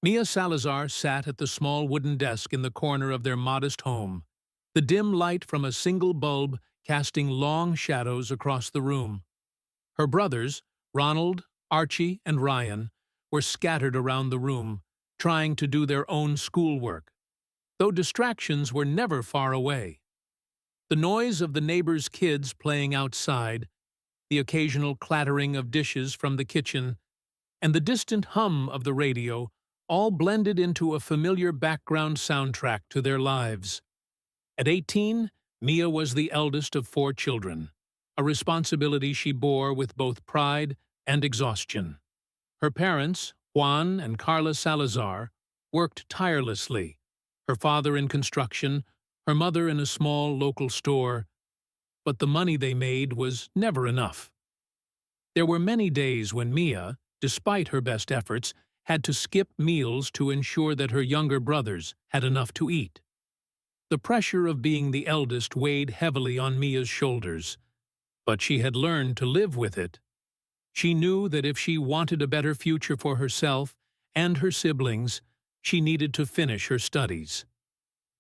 Mia Salazar sat at the small wooden desk in the corner of their modest home, the dim light from a single bulb casting long shadows across the room. Her brothers, Ronald, Archie, and Ryan, were scattered around the room, trying to do their own schoolwork, though distractions were never far away. The noise of the neighbors' kids playing outside, the occasional clattering of dishes from the kitchen, and the distant hum of the radio all blended into a familiar background soundtrack to their lives. At 18, Mia was the eldest of 4 children, a responsibility she bore with both pride and exhaustion. Her parents, Juan and Carla Salazar, worked tirelessly, her father in construction, her mother in a small local store, but the money they made was never enough. There were many days when Mia, despite her best efforts, had to skip meals to ensure that her younger brothers had enough to eat. The pressure of being the eldest weighed heavily on Mia's shoulders, but she had learned to live with it. She knew that if she wanted a better future for herself and her siblings, she needed to finish her studies.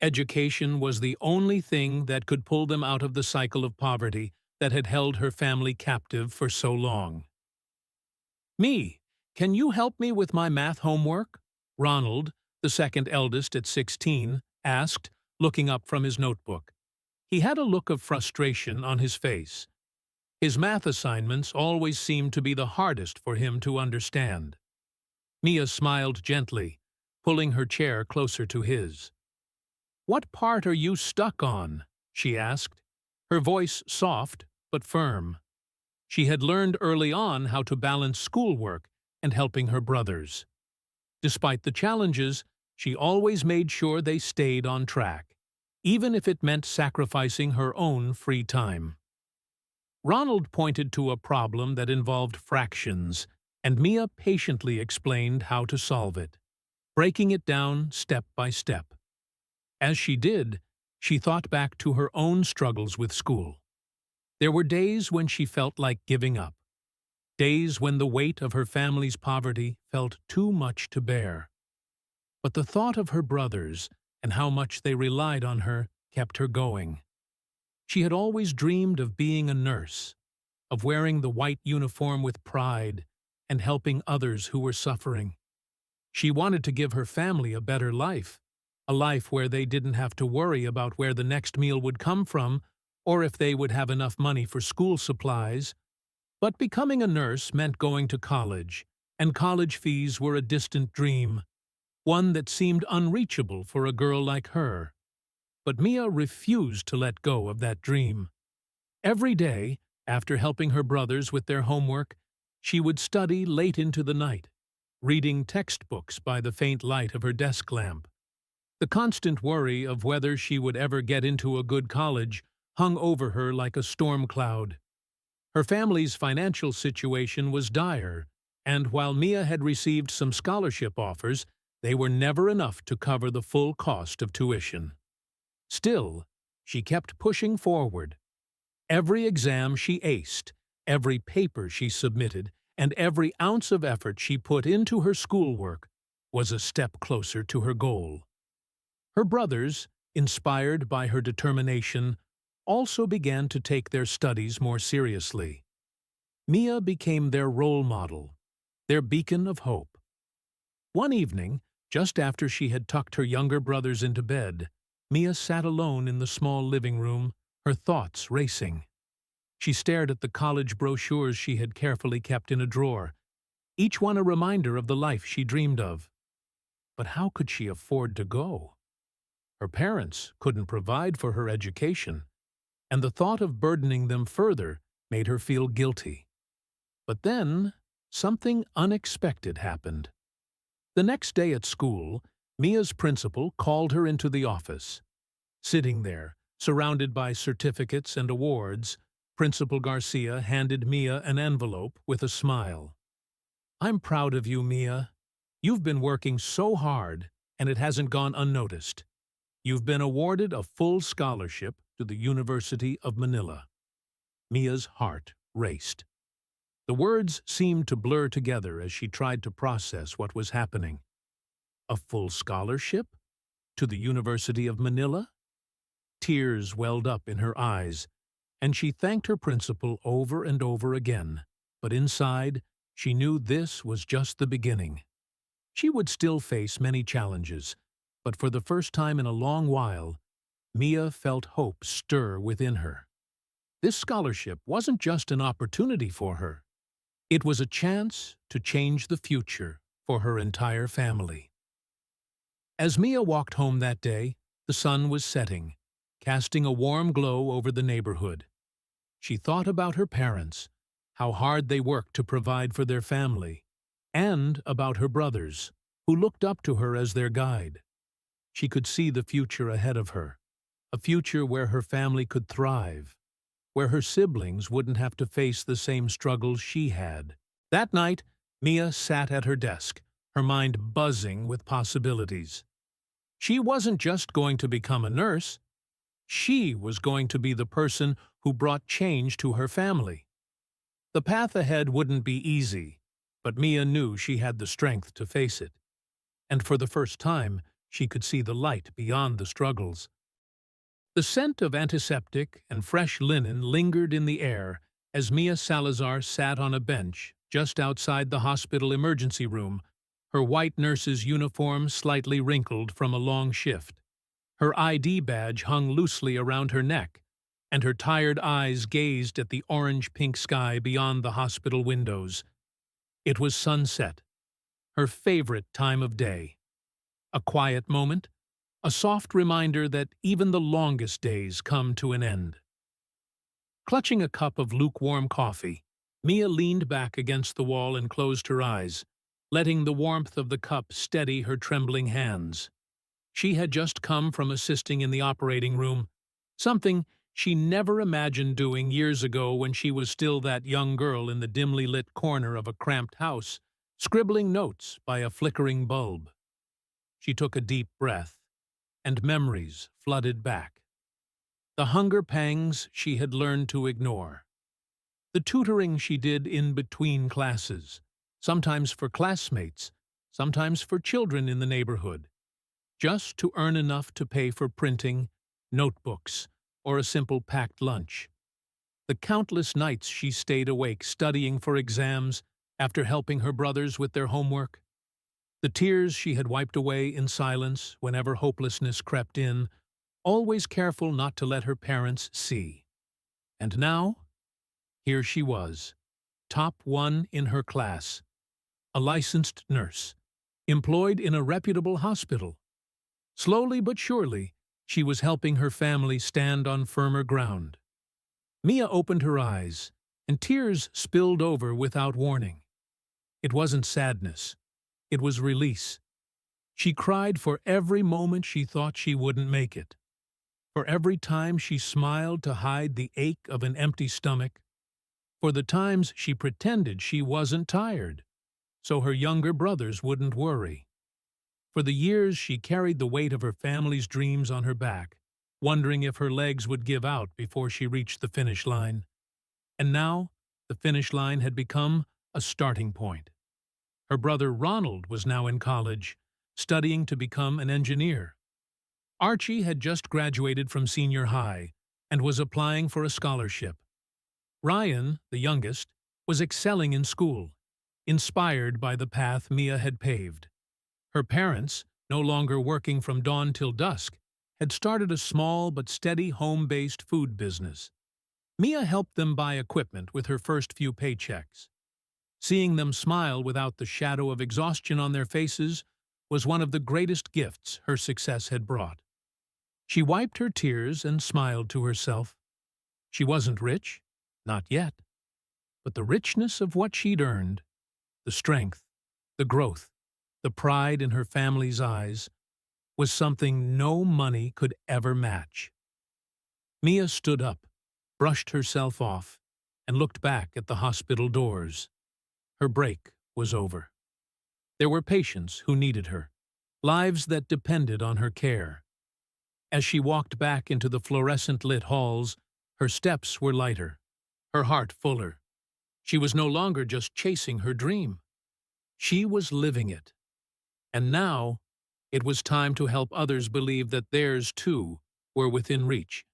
Education was the only thing that could pull them out of the cycle of poverty that had held her family captive for so long. "Me, can you help me with my math homework?" Ronald, the second eldest at 16, asked, looking up from his notebook. He had a look of frustration on his face. His math assignments always seemed to be the hardest for him to understand. Mia smiled gently, pulling her chair closer to his. "What part are you stuck on?" she asked, her voice soft but firm. She had learned early on how to balance schoolwork and helping her brothers. Despite the challenges, she always made sure they stayed on track, even if it meant sacrificing her own free time. Ronald pointed to a problem that involved fractions, and Mia patiently explained how to solve it, breaking it down step by step. As she did, she thought back to her own struggles with school. There were days when she felt like giving up, days when the weight of her family's poverty felt too much to bear. But the thought of her brothers and how much they relied on her kept her going. She had always dreamed of being a nurse, of wearing the white uniform with pride and helping others who were suffering. She wanted to give her family a better life, a life where they didn't have to worry about where the next meal would come from or if they would have enough money for school supplies. But becoming a nurse meant going to college, and college fees were a distant dream, one that seemed unreachable for a girl like her. But Mia refused to let go of that dream. Every day, after helping her brothers with their homework, she would study late into the night, reading textbooks by the faint light of her desk lamp. The constant worry of whether she would ever get into a good college hung over her like a storm cloud. Her family's financial situation was dire, and while Mia had received some scholarship offers, they were never enough to cover the full cost of tuition. Still, she kept pushing forward. Every exam she aced, every paper she submitted, and every ounce of effort she put into her schoolwork was a step closer to her goal. Her brothers, inspired by her determination, also began to take their studies more seriously. Mia became their role model, their beacon of hope. One evening, just after she had tucked her younger brothers into bed, Mia sat alone in the small living room, her thoughts racing. She stared at the college brochures she had carefully kept in a drawer, each one a reminder of the life she dreamed of. But how could she afford to go? Her parents couldn't provide for her education, and the thought of burdening them further made her feel guilty. But then, something unexpected happened. The next day at school, Mia's principal called her into the office. Sitting there, surrounded by certificates and awards, Principal Garcia handed Mia an envelope with a smile. "I'm proud of you, Mia. You've been working so hard, and it hasn't gone unnoticed. You've been awarded a full scholarship to the University of Manila." Mia's heart raced. The words seemed to blur together as she tried to process what was happening. A full scholarship? To the University of Manila? Tears welled up in her eyes, and she thanked her principal over and over again. But inside, she knew this was just the beginning. She would still face many challenges, but for the first time in a long while, Mia felt hope stir within her. This scholarship wasn't just an opportunity for her. It was a chance to change the future for her entire family. As Mia walked home that day, the sun was setting, casting a warm glow over the neighborhood. She thought about her parents, how hard they worked to provide for their family, and about her brothers, who looked up to her as their guide. She could see the future ahead of her, a future where her family could thrive, where her siblings wouldn't have to face the same struggles she had. That night, Mia sat at her desk, her mind buzzing with possibilities. She wasn't just going to become a nurse. She was going to be the person who brought change to her family. The path ahead wouldn't be easy, but Mia knew she had the strength to face it. And for the first time, she could see the light beyond the struggles. The scent of antiseptic and fresh linen lingered in the air as Mia Salazar sat on a bench just outside the hospital emergency room, her white nurse's uniform slightly wrinkled from a long shift. Her ID badge hung loosely around her neck, and her tired eyes gazed at the orange-pink sky beyond the hospital windows. It was sunset, her favorite time of day. A quiet moment, a soft reminder that even the longest days come to an end. Clutching a cup of lukewarm coffee, Mia leaned back against the wall and closed her eyes, letting the warmth of the cup steady her trembling hands. She had just come from assisting in the operating room, something she never imagined doing years ago when she was still that young girl in the dimly lit corner of a cramped house, scribbling notes by a flickering bulb. She took a deep breath, and memories flooded back. The hunger pangs she had learned to ignore. The tutoring she did in between classes, sometimes for classmates, sometimes for children in the neighborhood, just to earn enough to pay for printing, notebooks, or a simple packed lunch. The countless nights she stayed awake studying for exams after helping her brothers with their homework. The tears she had wiped away in silence whenever hopelessness crept in, always careful not to let her parents see. And now, here she was, top one in her class, a licensed nurse, employed in a reputable hospital. Slowly but surely, she was helping her family stand on firmer ground. Mia opened her eyes, and tears spilled over without warning. It wasn't sadness. It was release. She cried for every moment she thought she wouldn't make it, for every time she smiled to hide the ache of an empty stomach, for the times she pretended she wasn't tired, so her younger brothers wouldn't worry. For the years she carried the weight of her family's dreams on her back, wondering if her legs would give out before she reached the finish line. And now, the finish line had become a starting point. Her brother Ronald was now in college, studying to become an engineer. Archie had just graduated from senior high and was applying for a scholarship. Ryan, the youngest, was excelling in school, inspired by the path Mia had paved. Her parents, no longer working from dawn till dusk, had started a small but steady home-based food business. Mia helped them buy equipment with her first few paychecks. Seeing them smile without the shadow of exhaustion on their faces was one of the greatest gifts her success had brought. She wiped her tears and smiled to herself. She wasn't rich, not yet, but the richness of what she'd earned, the strength, the growth, the pride in her family's eyes, was something no money could ever match. Mia stood up, brushed herself off, and looked back at the hospital doors. Her break was over. There were patients who needed her, lives that depended on her care. As she walked back into the fluorescent-lit halls, her steps were lighter, her heart fuller. She was no longer just chasing her dream. She was living it. And now, It was time to help others believe that theirs, too, were within reach.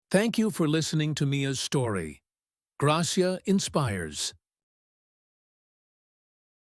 Thank you for listening to Mia's story. Grasya inspires.